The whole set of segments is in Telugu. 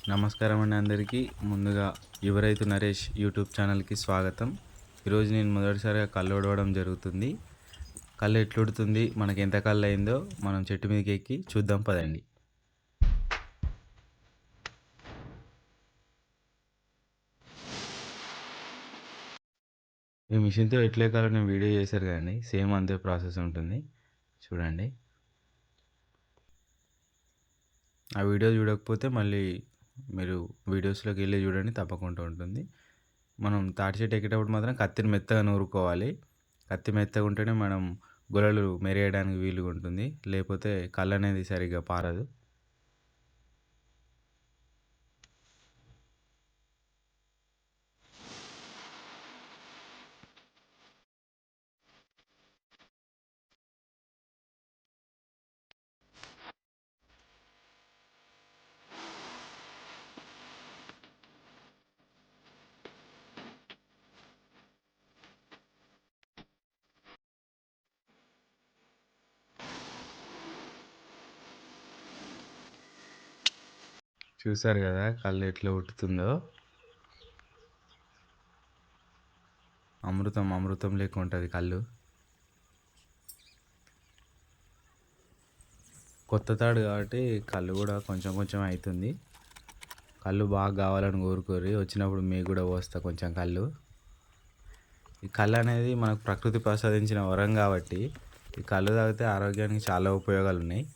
నమస్కారం అండి అందరికీ. ముందుగా యువ రైతు నరేష్ యూట్యూబ్ ఛానల్‌కి స్వాగతం. ఈరోజు నేను మొదటిసారిగా కల్లు ఒడవడం జరుగుతుంది. కల్లు ఎట్లుడుతుంది, మనకి ఎంత కల్లు అయిందో మనం చెట్టు మీదకి ఎక్కి చూద్దాం పదండి. ఈ మిషన్‌తో ఎట్లా ఎక్కాలో నేను వీడియో చేశారు కదండి, సేమ్ అంతే ప్రాసెస్ ఉంటుంది. చూడండి. ఆ వీడియో చూడకపోతే మళ్ళీ మీరు వీడియోస్‌లోకి వెళ్ళి చూడండి, తప్పకుండా ఉంటుంది. మనం తాటి చెట్టు ఎక్కేటప్పుడు మాత్రం కత్తిని మెత్తగా నూరుకోవాలి. కత్తి మెత్తగా ఉంటేనే మనం గొలలు మెరియడానికి వీలుగా ఉంటుంది, లేకపోతే కళ్ళు అనేది సరిగ్గా పారదు. చూసారు కదా కళ్ళు ఎట్లా ఉట్టుతుందో. అమృతం అమృతం లెక్క ఉంటుంది కళ్ళు. కొత్త తాడు కాబట్టి కళ్ళు కూడా కొంచెం కొంచెం అవుతుంది. కళ్ళు బాగా కావాలని కోరుకోరి, వచ్చినప్పుడు మీకు కూడా పోస్తా కొంచెం కళ్ళు. ఈ కళ్ళు అనేది మనకు ప్రకృతి ప్రసాదించిన వరం కాబట్టి ఈ కళ్ళు తాగితే ఆరోగ్యానికి చాలా ఉపయోగాలు ఉన్నాయి.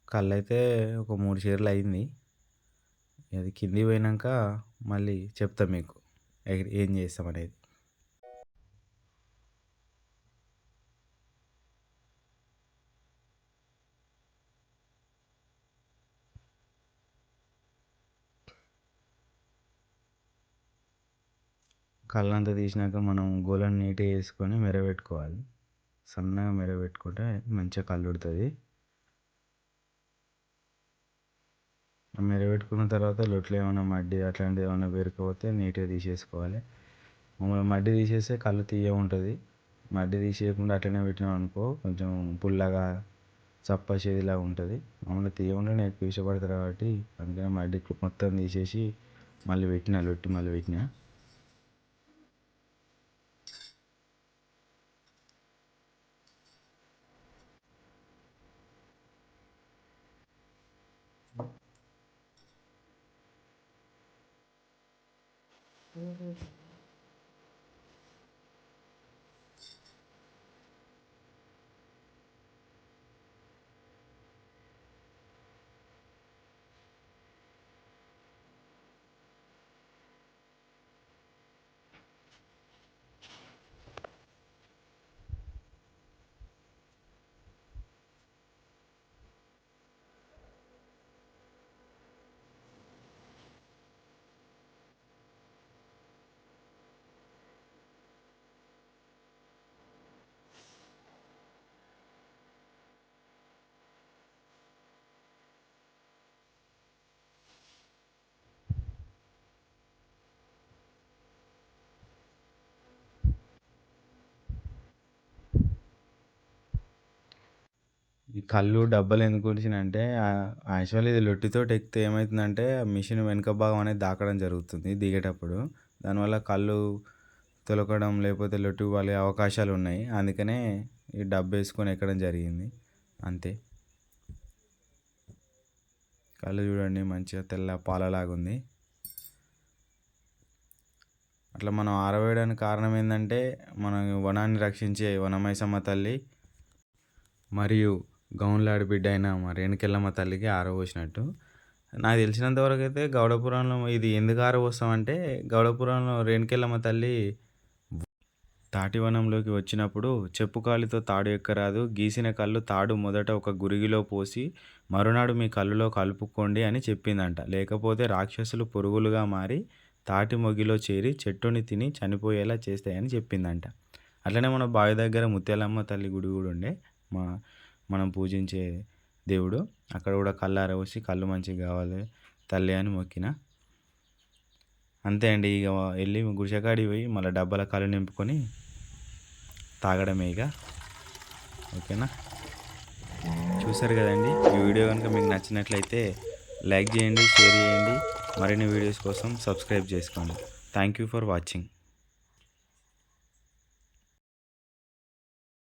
కళ్ళు అయితే ఒక 3 చీరలు అయింది. అది కిందికి పోయినాక మళ్ళీ చెప్తా మీకు ఏం చేస్తాం అనేది. కళ్ళంతా తీసినాక మనం గోలను నీట్గా వేసుకొని మెరబెట్టుకోవాలి. సన్నగా మెరబెట్టుకుంటే మంచిగా కళ్ళు ఉడుతుంది. మెరబెట్టుకున్న తర్వాత లొట్లు ఏమైనా మడ్డి అట్లాంటివి ఏమైనా పేరుకపోతే నీట్గా తీసేసుకోవాలి. మడ్డి తీసేస్తే కళ్ళు తీయగా ఉంటుంది. మడ్డి తీసేయకుండా అట్లనే పెట్టినాం అనుకో కొంచెం పుల్లగా చప్ప చేదులాగా ఉంటుంది. మామూలుగా తీయకుండా నేను ఎక్కువ ఇష్టపడతాను కాబట్టి అందుకని మడ్డి మొత్తం తీసేసి మళ్ళీ పెట్టిన లొట్టి మళ్ళీ పెట్టిన. ఈ కళ్ళు డబ్బాలు ఎందుకు అంటే యాక్చువల్లీ ఇది లొట్టితో ఎక్కితే ఏమవుతుందంటే ఆ మిషన్ వెనుక భాగం అనేది దాకడం జరుగుతుంది దిగేటప్పుడు. దానివల్ల కళ్ళు తొలకడం లేకపోతే లొట్టు వాళ్ళే అవకాశాలు ఉన్నాయి. అందుకనే ఈ డబ్బు వేసుకొని ఎక్కడం జరిగింది అంతే. కళ్ళు చూడండి మంచిగా తెల్ల పాలలాగా ఉంది. అట్లా మనం ఆరవేయడానికి కారణం ఏంటంటే మన వనాన్ని రక్షించే వనమైసమ్మ తల్లి మరియు గౌన్లాడి బిడ్డ అయిన మా రేణుకెళ్ళమ్మ తల్లికి ఆరబోసినట్టు. నాకు తెలిసినంతవరకు అయితే గౌడపురంలో ఇది ఎందుకు ఆరబోస్తామంటే, గౌడపురంలో రేణుకెళ్ళమ్మ తల్లి తాటివనంలోకి వచ్చినప్పుడు చెప్పు కాలితో తాడు ఎక్కరాదు, గీసిన కళ్ళు తాడు మొదట ఒక గురిగిలో పోసి మరునాడు మీ కళ్ళులో కలుపుకోండి అని చెప్పిందంట. లేకపోతే రాక్షసులు పురుగులుగా మారి తాటి మొగిలో చేరి చెట్టుని తిని చనిపోయేలా చేస్తాయని చెప్పిందంట. అట్లనే మన బావి దగ్గర ముత్యాలమ్మ తల్లి గుడి కూడా ఉండే, మా మనం పూజించే దేవుడు. అక్కడ కూడా కళ్ళు ఆరబోసి కళ్ళు మంచిగా కావాలి తల్లి అని మొక్కిన. అంతే అండి. ఇక వెళ్ళి గుడిసెకాడికి పోయి మళ్ళీ డబ్బాల కళ్ళు నింపుకొని తాగడమే ఇక. ఓకేనా. చూసారు కదండీ! ఈ వీడియో గనుక మీకు నచ్చినట్లయితే లైక్ చేయండి, షేర్ చేయండి. మరిన్ని వీడియోస్ కోసం సబ్స్క్రైబ్ చేసుకోండి. Thank you for watching.